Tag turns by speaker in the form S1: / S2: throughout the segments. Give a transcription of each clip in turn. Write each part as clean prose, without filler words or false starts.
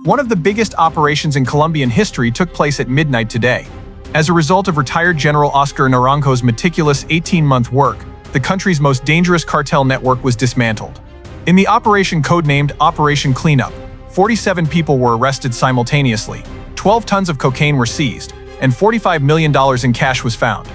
S1: One of the biggest operations in Colombian history took place at midnight today. As a result of retired General Óscar Naranjo's meticulous 18-month work, the country's most dangerous cartel network was dismantled. In the operation codenamed Operation Cleanup, 47 people were arrested simultaneously, 12 tons of cocaine were seized, and $45 million in cash was found.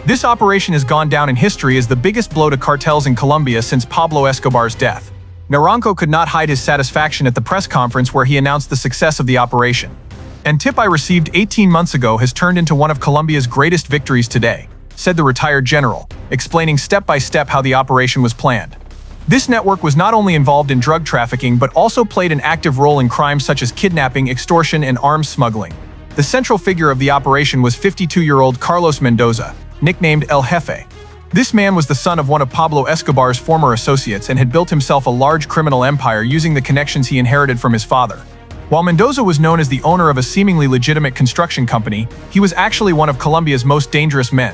S1: This operation has gone down in history as the biggest blow to cartels in Colombia since Pablo Escobar's death. Naranjo could not hide his satisfaction at the press conference where he announced the success of the operation. "And tip I received 18 months ago has turned into one of Colombia's greatest victories today," said the retired general, explaining step by step how the operation was planned. This network was not only involved in drug trafficking but also played an active role in crimes such as kidnapping, extortion, and arms smuggling. The central figure of the operation was 52-year-old Carlos Mendoza, nicknamed El Jefe. This man was the son of one of Pablo Escobar's former associates and had built himself a large criminal empire using the connections he inherited from his father. While Mendoza was known as the owner of a seemingly legitimate construction company, he was actually one of Colombia's most dangerous men.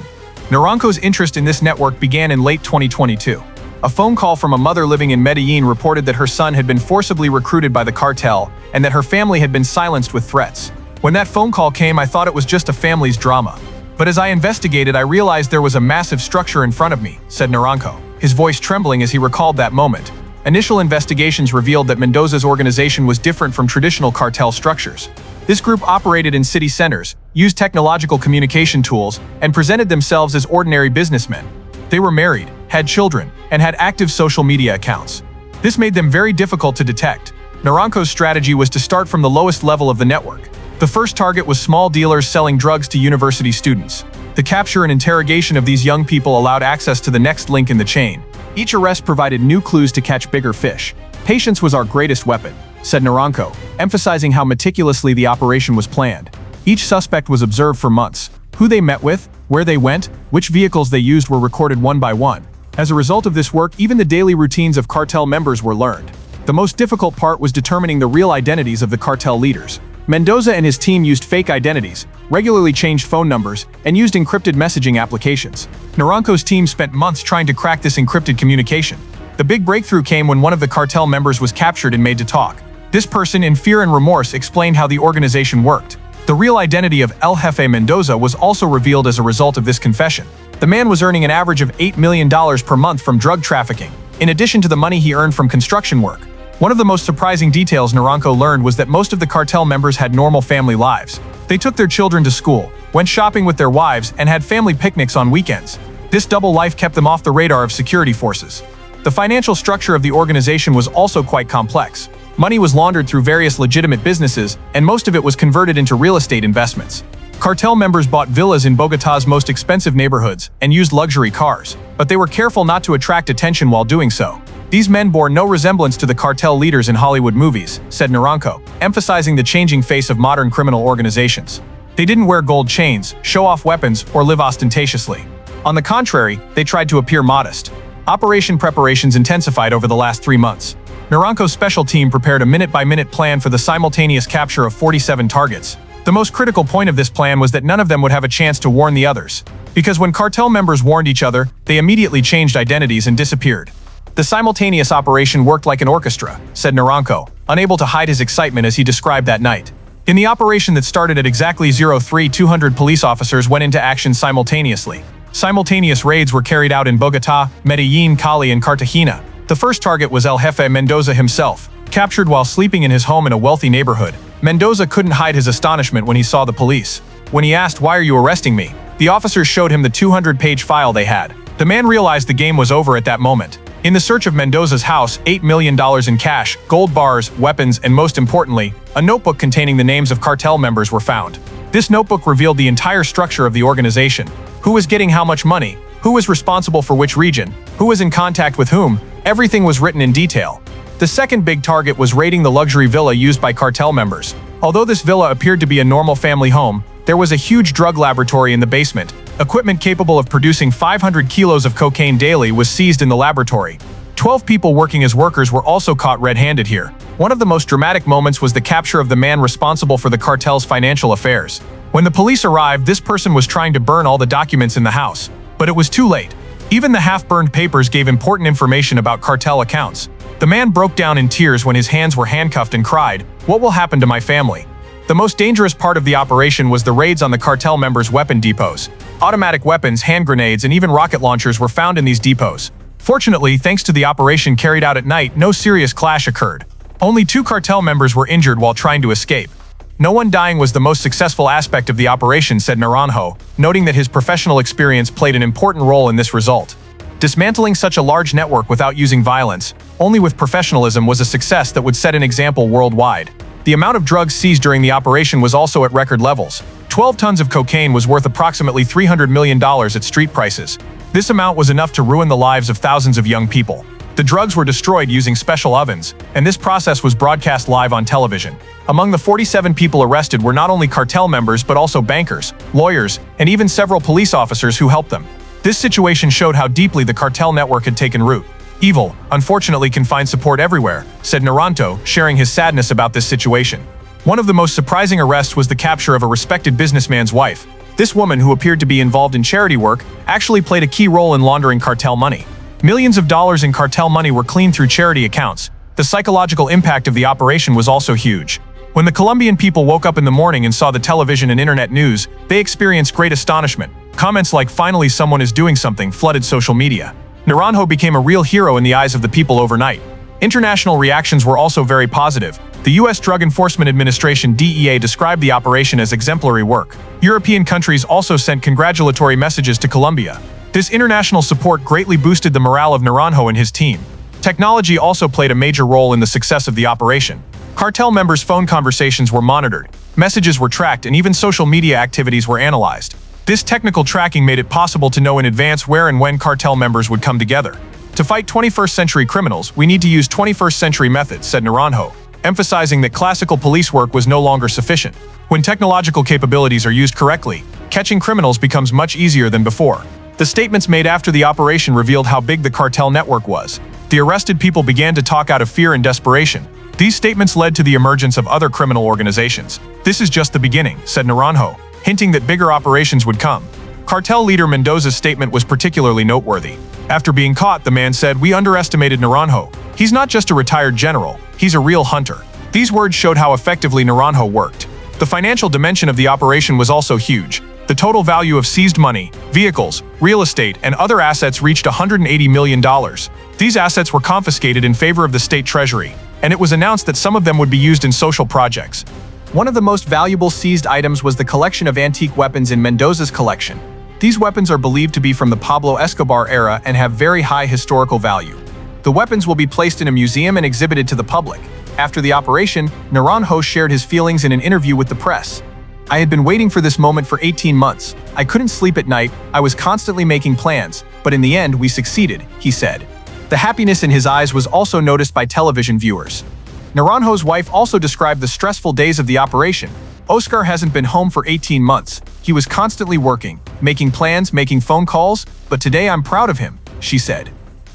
S1: Naranjo's interest in this network began in late 2022. A phone call from a mother living in Medellin reported that her son had been forcibly recruited by the cartel and that her family had been silenced with threats. "When that phone call came, I thought it was just a family's drama. But as I investigated, I realized there was a massive structure in front of me," said Naranjo, his voice trembling as he recalled that moment. Initial investigations revealed that Mendoza's organization was different from traditional cartel structures. This group operated in city centers, used technological communication tools, and presented themselves as ordinary businessmen. They were married, had children, and had active social media accounts. This made them very difficult to detect. Naranjo's strategy was to start from the lowest level of the network. The first target was small dealers selling drugs to university students. The capture and interrogation of these young people allowed access to the next link in the chain. Each arrest provided new clues to catch bigger fish. "Patience was our greatest weapon," said Naranjo, emphasizing how meticulously the operation was planned. Each suspect was observed for months. Who they met with, where they went, which vehicles they used were recorded one by one. As a result of this work, even the daily routines of cartel members were learned. The most difficult part was determining the real identities of the cartel leaders. Mendoza and his team used fake identities, regularly changed phone numbers, and used encrypted messaging applications. Naranjo's team spent months trying to crack this encrypted communication. The big breakthrough came when one of the cartel members was captured and made to talk. This person, in fear and remorse, explained how the organization worked. The real identity of El Jefe Mendoza was also revealed as a result of this confession. The man was earning an average of $8 million per month from drug trafficking, in addition to the money he earned from construction work. One of the most surprising details Naranjo learned was that most of the cartel members had normal family lives. They took their children to school, went shopping with their wives, and had family picnics on weekends. This double life kept them off the radar of security forces. The financial structure of the organization was also quite complex. Money was laundered through various legitimate businesses, and most of it was converted into real estate investments. Cartel members bought villas in Bogotá's most expensive neighborhoods and used luxury cars, but they were careful not to attract attention while doing so. "These men bore no resemblance to the cartel leaders in Hollywood movies," said Naranjo, emphasizing the changing face of modern criminal organizations. "They didn't wear gold chains, show off weapons, or live ostentatiously. On the contrary, they tried to appear modest." Operation preparations intensified over the last 3 months. Naranjo's special team prepared a minute-by-minute plan for the simultaneous capture of 47 targets. The most critical point of this plan was that none of them would have a chance to warn the others. Because when cartel members warned each other, they immediately changed identities and disappeared. "The simultaneous operation worked like an orchestra," said Naranjo, unable to hide his excitement as he described that night. In the operation that started at exactly 03, 200 police officers went into action simultaneously. Simultaneous raids were carried out in Bogotá, Medellin, Cali, and Cartagena. The first target was El Jefe Mendoza himself. Captured while sleeping in his home in a wealthy neighborhood, Mendoza couldn't hide his astonishment when he saw the police. When he asked, "Why are you arresting me?" the officers showed him the 200-page file they had. The man realized the game was over at that moment. In the search of Mendoza's house, $8 million in cash, gold bars, weapons, and most importantly, a notebook containing the names of cartel members were found. This notebook revealed the entire structure of the organization. Who was getting how much money, who was responsible for which region, who was in contact with whom, everything was written in detail. The second big target was raiding the luxury villa used by cartel members. Although this villa appeared to be a normal family home, there was a huge drug laboratory in the basement. Equipment capable of producing 500 kilos of cocaine daily was seized in the laboratory. 12 people working as workers were also caught red-handed here. One of the most dramatic moments was the capture of the man responsible for the cartel's financial affairs. When the police arrived, this person was trying to burn all the documents in the house. But it was too late. Even the half-burned papers gave important information about cartel accounts. The man broke down in tears when his hands were handcuffed and cried, "What will happen to my family?" The most dangerous part of the operation was the raids on the cartel members' weapon depots. Automatic weapons, hand grenades, and even rocket launchers were found in these depots. Fortunately, thanks to the operation carried out at night, no serious clash occurred. Only 2 cartel members were injured while trying to escape. No one dying was the most successful aspect of the operation, said Naranjo, noting that his professional experience played an important role in this result. Dismantling such a large network without using violence, only with professionalism, was a success that would set an example worldwide. The amount of drugs seized during the operation was also at record levels. 12 tons of cocaine was worth approximately $300 million at street prices. This amount was enough to ruin the lives of thousands of young people. The drugs were destroyed using special ovens, and this process was broadcast live on television. Among the 47 people arrested were not only cartel members but also bankers, lawyers, and even several police officers who helped them. This situation showed how deeply the cartel network had taken root. Evil, unfortunately, can find support everywhere, said Naranjo, sharing his sadness about this situation. One of the most surprising arrests was the capture of a respected businessman's wife. This woman, who appeared to be involved in charity work, actually played a key role in laundering cartel money. Millions of dollars in cartel money were cleaned through charity accounts. The psychological impact of the operation was also huge. When the Colombian people woke up in the morning and saw the television and internet news, they experienced great astonishment. Comments like "finally someone is doing something" flooded social media. Naranjo became a real hero in the eyes of the people overnight. International reactions were also very positive. The U.S. Drug Enforcement Administration (DEA) described the operation as exemplary work. European countries also sent congratulatory messages to Colombia. This international support greatly boosted the morale of Naranjo and his team. Technology also played a major role in the success of the operation. Cartel members' phone conversations were monitored, messages were tracked, and even social media activities were analyzed. This technical tracking made it possible to know in advance where and when cartel members would come together. To fight 21st century criminals, we need to use 21st century methods, said Naranjo, emphasizing that classical police work was no longer sufficient. When technological capabilities are used correctly, catching criminals becomes much easier than before. The statements made after the operation revealed how big the cartel network was. The arrested people began to talk out of fear and desperation. These statements led to the emergence of other criminal organizations. "This is just the beginning," said Naranjo, hinting that bigger operations would come. Cartel leader Mendoza's statement was particularly noteworthy. After being caught, the man said, "We underestimated Naranjo. He's not just a retired general, he's a real hunter." These words showed how effectively Naranjo worked. The financial dimension of the operation was also huge. The total value of seized money, vehicles, real estate, and other assets reached $180 million. These assets were confiscated in favor of the state treasury, and it was announced that some of them would be used in social projects. One of the most valuable seized items was the collection of antique weapons in Mendoza's collection. These weapons are believed to be from the Pablo Escobar era and have very high historical value. The weapons will be placed in a museum and exhibited to the public. After the operation, Naranjo shared his feelings in an interview with the press. "I had been waiting for this moment for 18 months. I couldn't sleep at night, I was constantly making plans, but in the end we succeeded," he said. The happiness in his eyes was also noticed by television viewers. Naranjo's wife also described the stressful days of the operation. "Óscar hasn't been home for 18 months. He was constantly working, making plans, making phone calls, but today I'm proud of him," she said.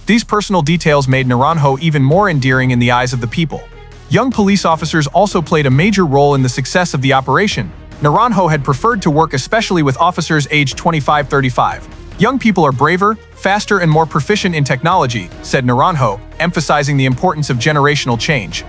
S1: These personal details made Naranjo even more endearing in the eyes of the people. Young police officers also played a major role in the success of the operation. Naranjo had preferred to work especially with officers aged 25-35. "Young people are braver, faster, and more proficient in technology," said Naranjo, emphasizing the importance of generational change.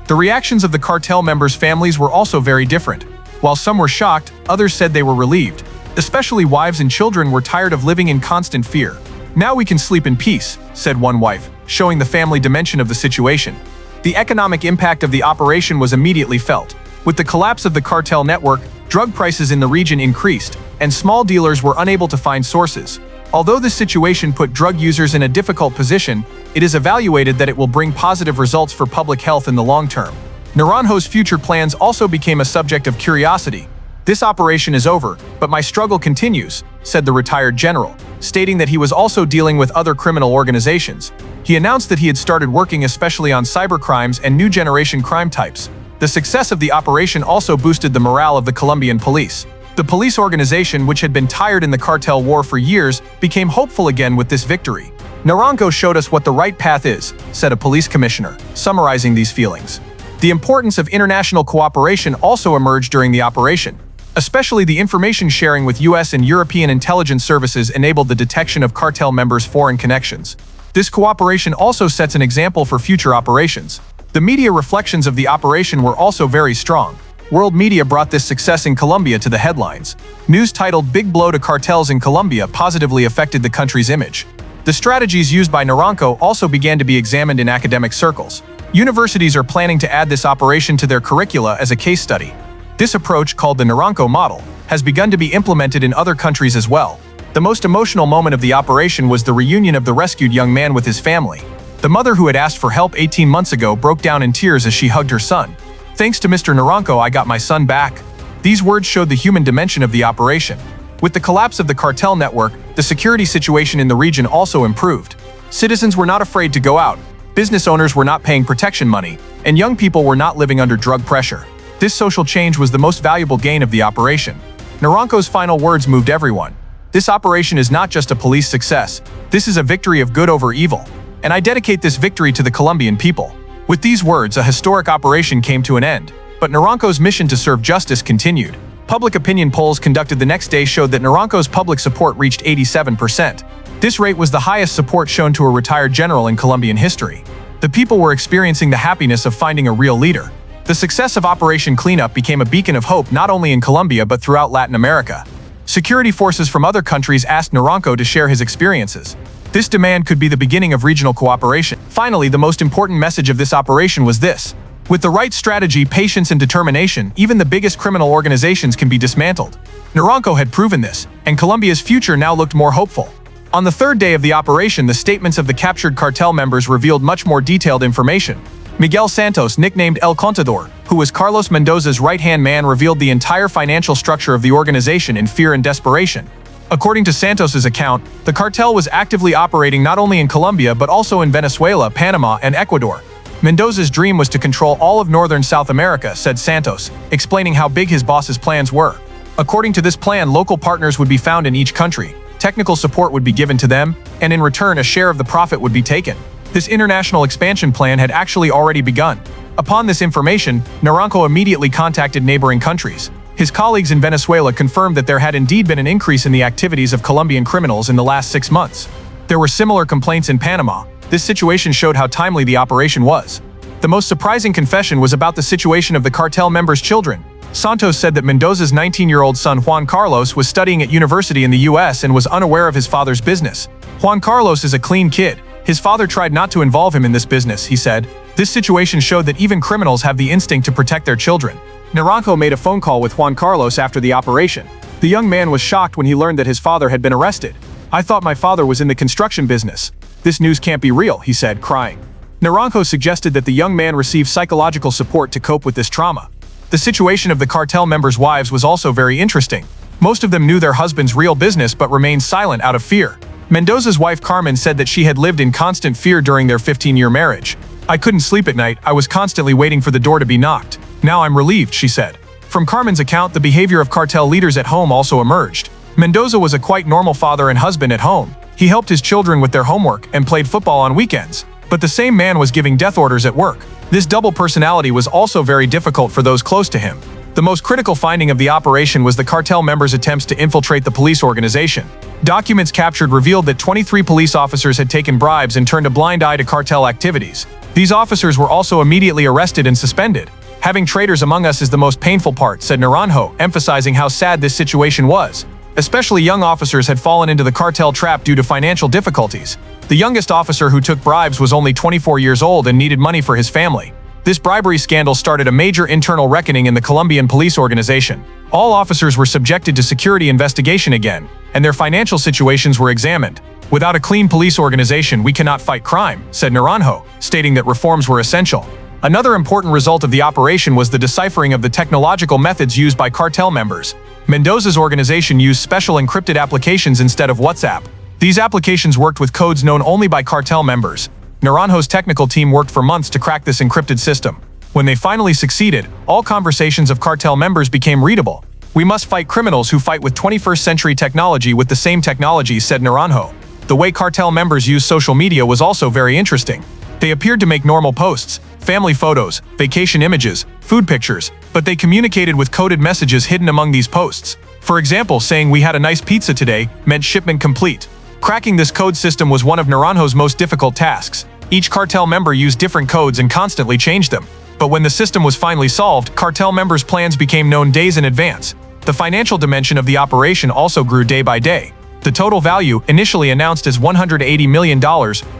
S1: The reactions of the cartel members' families were also very different. While some were shocked, others said they were relieved. Especially wives and children were tired of living in constant fear. "Now we can sleep in peace," said one wife, showing the family dimension of the situation. The economic impact of the operation was immediately felt. With the collapse of the cartel network, drug prices in the region increased, and small dealers were unable to find sources. Although this situation put drug users in a difficult position, it is evaluated that it will bring positive results for public health in the long term. Naranjo's future plans also became a subject of curiosity. "This operation is over, but my struggle continues," said the retired general, stating that he was also dealing with other criminal organizations. He announced that he had started working especially on cybercrimes and new generation crime types. The success of the operation also boosted the morale of the Colombian police. The police organization, which had been tired in the cartel war for years, became hopeful again with this victory. "Naranjo showed us what the right path is," said a police commissioner, summarizing these feelings. The importance of international cooperation also emerged during the operation. Especially the information sharing with U.S. and European intelligence services enabled the detection of cartel members' foreign connections. This cooperation also sets an example for future operations. The media reflections of the operation were also very strong. World media brought this success in Colombia to the headlines. News titled "Big Blow to Cartels in Colombia" positively affected the country's image. The strategies used by Naranjo also began to be examined in academic circles. Universities are planning to add this operation to their curricula as a case study. This approach, called the Naranjo model, has begun to be implemented in other countries as well. The most emotional moment of the operation was the reunion of the rescued young man with his family. The mother who had asked for help 18 months ago broke down in tears as she hugged her son. "Thanks to Mr. Naranjo, I got my son back." These words showed the human dimension of the operation. With the collapse of the cartel network, the security situation in the region also improved. Citizens were not afraid to go out, business owners were not paying protection money, and young people were not living under drug pressure. This social change was the most valuable gain of the operation. Naranjo's final words moved everyone. "This operation is not just a police success, this is a victory of good over evil. And I dedicate this victory to the Colombian people." With these words, a historic operation came to an end, but Naranjo's mission to serve justice continued. Public opinion polls conducted the next day showed that Naranjo's public support reached 87%. This rate was the highest support shown to a retired general in Colombian history. The people were experiencing the happiness of finding a real leader. The success of Operation Cleanup became a beacon of hope not only in Colombia but throughout Latin America. Security forces from other countries asked Naranjo to share his experiences. This demand could be the beginning of regional cooperation. Finally, the most important message of this operation was this: with the right strategy, patience, and determination, even the biggest criminal organizations can be dismantled. Naranjo had proven this, and Colombia's future now looked more hopeful. On the third day of the operation, the statements of the captured cartel members revealed much more detailed information. Miguel Santos, nicknamed El Contador, who was Carlos Mendoza's right-hand man, revealed the entire financial structure of the organization in fear and desperation. According to Santos's account, the cartel was actively operating not only in Colombia but also in Venezuela, Panama, and Ecuador. Mendoza's dream was to control all of northern South America, said Santos, explaining how big his boss's plans were. According to this plan, local partners would be found in each country, technical support would be given to them, and in return a share of the profit would be taken. This international expansion plan had actually already begun. Upon this information, Naranjo immediately contacted neighboring countries. His colleagues in Venezuela confirmed that there had indeed been an increase in the activities of Colombian criminals in the last 6 months. There were similar complaints in Panama. This situation showed how timely the operation was. The most surprising confession was about the situation of the cartel members' children. Santos said that Mendoza's 19-year-old son Juan Carlos was studying at university in the US and was unaware of his father's business. Juan Carlos is a clean kid. His father tried not to involve him in this business, he said. This situation showed that even criminals have the instinct to protect their children. Naranjo made a phone call with Juan Carlos after the operation. The young man was shocked when he learned that his father had been arrested. "I thought my father was in the construction business. This news can't be real," he said, crying. Naranjo suggested that the young man receive psychological support to cope with this trauma. The situation of the cartel members' wives was also very interesting. Most of them knew their husband's real business but remained silent out of fear. Mendoza's wife Carmen said that she had lived in constant fear during their 15-year marriage. "I couldn't sleep at night, I was constantly waiting for the door to be knocked. Now I'm relieved," she said. From Carmen's account, the behavior of cartel leaders at home also emerged. Mendoza was a quite normal father and husband at home. He helped his children with their homework and played football on weekends. But the same man was giving death orders at work. This double personality was also very difficult for those close to him. The most critical finding of the operation was the cartel members' attempts to infiltrate the police organization. Documents captured revealed that 23 police officers had taken bribes and turned a blind eye to cartel activities. These officers were also immediately arrested and suspended. "Having traitors among us is the most painful part," said Naranjo, emphasizing how sad this situation was. Especially young officers had fallen into the cartel trap due to financial difficulties. The youngest officer who took bribes was only 24 years old and needed money for his family. This bribery scandal started a major internal reckoning in the Colombian police organization. All officers were subjected to security investigation again, and their financial situations were examined. "Without a clean police organization, we cannot fight crime," said Naranjo, stating that reforms were essential. Another important result of the operation was the deciphering of the technological methods used by cartel members. Mendoza's organization used special encrypted applications instead of WhatsApp. These applications worked with codes known only by cartel members. Naranjo's technical team worked for months to crack this encrypted system. When they finally succeeded, all conversations of cartel members became readable. "We must fight criminals who fight with 21st century technology with the same technology," said Naranjo. The way cartel members use social media was also very interesting. They appeared to make normal posts, family photos, vacation images, food pictures, but they communicated with coded messages hidden among these posts. For example, saying "we had a nice pizza today" meant shipment complete. Cracking this code system was one of Naranjo's most difficult tasks. Each cartel member used different codes and constantly changed them. But when the system was finally solved, cartel members' plans became known days in advance. The financial dimension of the operation also grew day by day. The total value, initially announced as $180 million,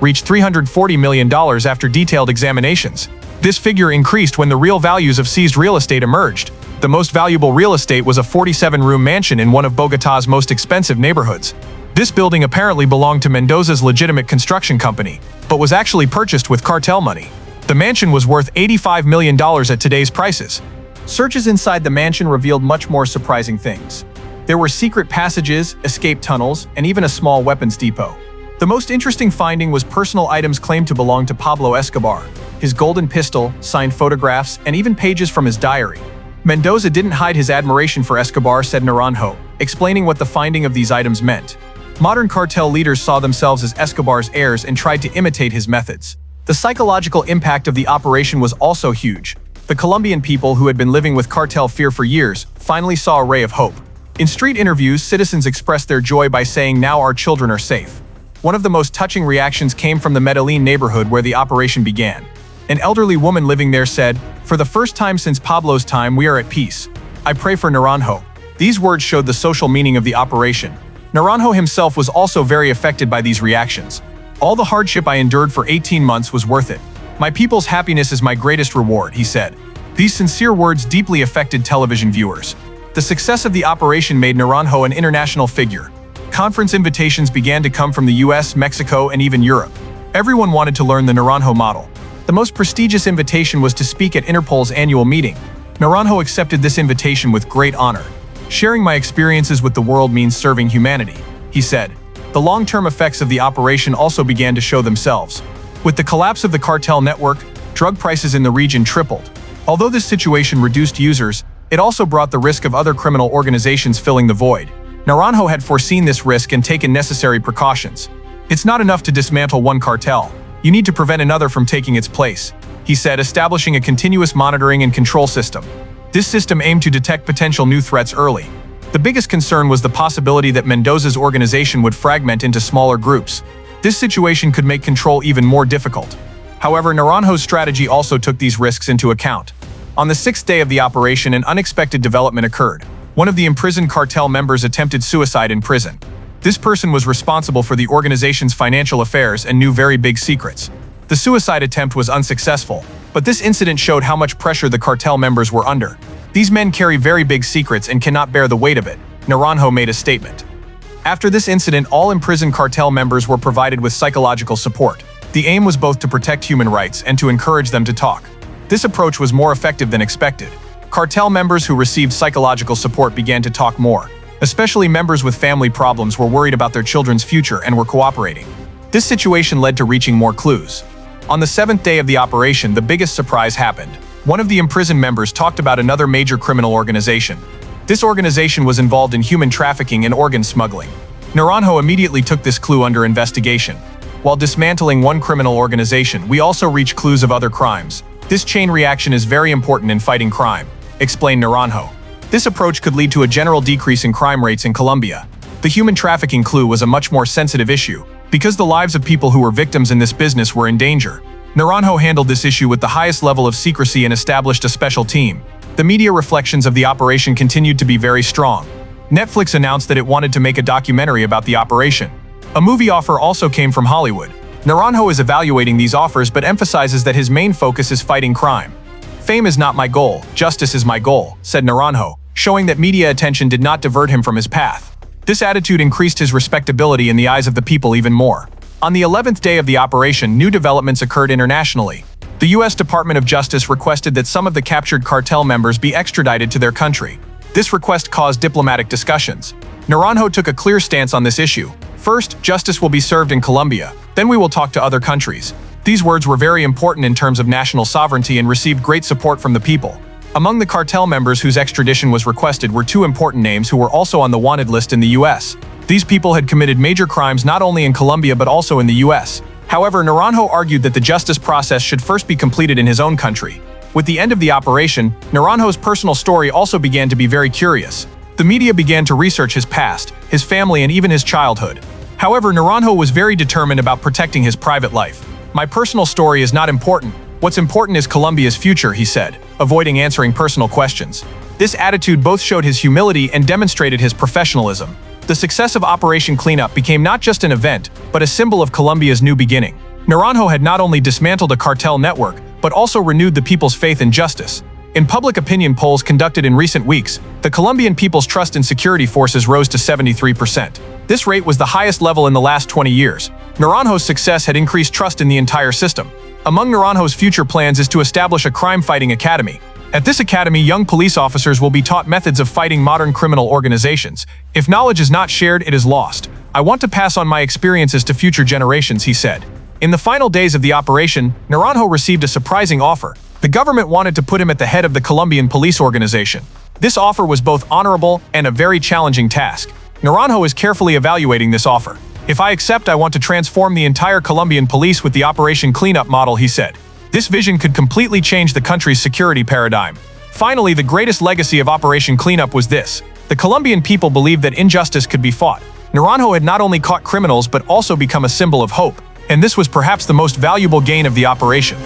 S1: reached $340 million after detailed examinations. This figure increased when the real values of seized real estate emerged. The most valuable real estate was a 47-room mansion in one of Bogotà's most expensive neighborhoods. This building apparently belonged to Mendoza's legitimate construction company, but was actually purchased with cartel money. The mansion was worth $85 million at today's prices. Searches inside the mansion revealed much more surprising things. There were secret passages, escape tunnels, and even a small weapons depot. The most interesting finding was personal items claimed to belong to Pablo Escobar: his golden pistol, signed photographs, and even pages from his diary. Mendoza didn't hide his admiration for Escobar, said Naranjo, explaining what the finding of these items meant. Modern cartel leaders saw themselves as Escobar's heirs and tried to imitate his methods. The psychological impact of the operation was also huge. The Colombian people, who had been living with cartel fear for years, finally saw a ray of hope. In street interviews, citizens expressed their joy by saying, "Now our children are safe." One of the most touching reactions came from the Medellin neighborhood where the operation began. An elderly woman living there said, "For the first time since Pablo's time, we are at peace. I pray for Naranjo." These words showed the social meaning of the operation. Naranjo himself was also very affected by these reactions. "All the hardship I endured for 18 months was worth it. My people's happiness is my greatest reward," he said. These sincere words deeply affected television viewers. The success of the operation made Naranjo an international figure. Conference invitations began to come from the US, Mexico, and even Europe. Everyone wanted to learn the Naranjo model. The most prestigious invitation was to speak at Interpol's annual meeting. Naranjo accepted this invitation with great honor. "Sharing my experiences with the world means serving humanity," he said. The long-term effects of the operation also began to show themselves. With the collapse of the cartel network, drug prices in the region tripled. Although this situation reduced users, it also brought the risk of other criminal organizations filling the void. Naranjo had foreseen this risk and taken necessary precautions. "It's not enough to dismantle one cartel. You need to prevent another from taking its place," he said, establishing a continuous monitoring and control system. This system aimed to detect potential new threats early. The biggest concern was the possibility that Mendoza's organization would fragment into smaller groups. This situation could make control even more difficult. However, Naranjo's strategy also took these risks into account. On the 6th day of the operation, an unexpected development occurred. One of the imprisoned cartel members attempted suicide in prison. This person was responsible for the organization's financial affairs and knew very big secrets. The suicide attempt was unsuccessful, but this incident showed how much pressure the cartel members were under. "These men carry very big secrets and cannot bear the weight of it," Naranjo made a statement. After this incident, all imprisoned cartel members were provided with psychological support. The aim was both to protect human rights and to encourage them to talk. This approach was more effective than expected. Cartel members who received psychological support began to talk more. Especially members with family problems were worried about their children's future and were cooperating. This situation led to reaching more clues. On the 7th day of the operation, the biggest surprise happened. One of the imprisoned members talked about another major criminal organization. This organization was involved in human trafficking and organ smuggling. Naranjo immediately took this clue under investigation. While dismantling one criminal organization, we also reached clues of other crimes. This chain reaction is very important in fighting crime, explained Naranjo. This approach could lead to a general decrease in crime rates in Colombia. The human trafficking clue was a much more sensitive issue, because the lives of people who were victims in this business were in danger. Naranjo handled this issue with the highest level of secrecy and established a special team. The media reflections of the operation continued to be very strong. Netflix announced that it wanted to make a documentary about the operation. A movie offer also came from Hollywood. Naranjo is evaluating these offers but emphasizes that his main focus is fighting crime. "Fame is not my goal, justice is my goal," said Naranjo, showing that media attention did not divert him from his path. This attitude increased his respectability in the eyes of the people even more. On the 11th day of the operation, new developments occurred internationally. The U.S. Department of Justice requested that some of the captured cartel members be extradited to their country. This request caused diplomatic discussions. Naranjo took a clear stance on this issue. "First, justice will be served in Colombia. Then we will talk to other countries." These words were very important in terms of national sovereignty and received great support from the people. Among the cartel members whose extradition was requested were two important names who were also on the wanted list in the U.S. These people had committed major crimes not only in Colombia but also in the U.S. However, Naranjo argued that the justice process should first be completed in his own country. With the end of the operation, Naranjo's personal story also began to be very curious. The media began to research his past, his family, and even his childhood. However, Naranjo was very determined about protecting his private life. "My personal story is not important. What's important is Colombia's future," he said, avoiding answering personal questions. This attitude both showed his humility and demonstrated his professionalism. The success of Operation Cleanup became not just an event, but a symbol of Colombia's new beginning. Naranjo had not only dismantled a cartel network, but also renewed the people's faith in justice. In public opinion polls conducted in recent weeks, the Colombian people's trust in security forces rose to 73%. This rate was the highest level in the last 20 years. Naranjo's success had increased trust in the entire system. Among Naranjo's future plans is to establish a crime-fighting academy. At this academy, young police officers will be taught methods of fighting modern criminal organizations. "If knowledge is not shared, it is lost. I want to pass on my experiences to future generations," he said. In the final days of the operation, Naranjo received a surprising offer. The government wanted to put him at the head of the Colombian police organization. This offer was both honorable and a very challenging task. Naranjo is carefully evaluating this offer. "If I accept, I want to transform the entire Colombian police with the Operation Cleanup model," he said. This vision could completely change the country's security paradigm. Finally, the greatest legacy of Operation Cleanup was this. The Colombian people believed that injustice could be fought. Naranjo had not only caught criminals but also become a symbol of hope, and this was perhaps the most valuable gain of the operation.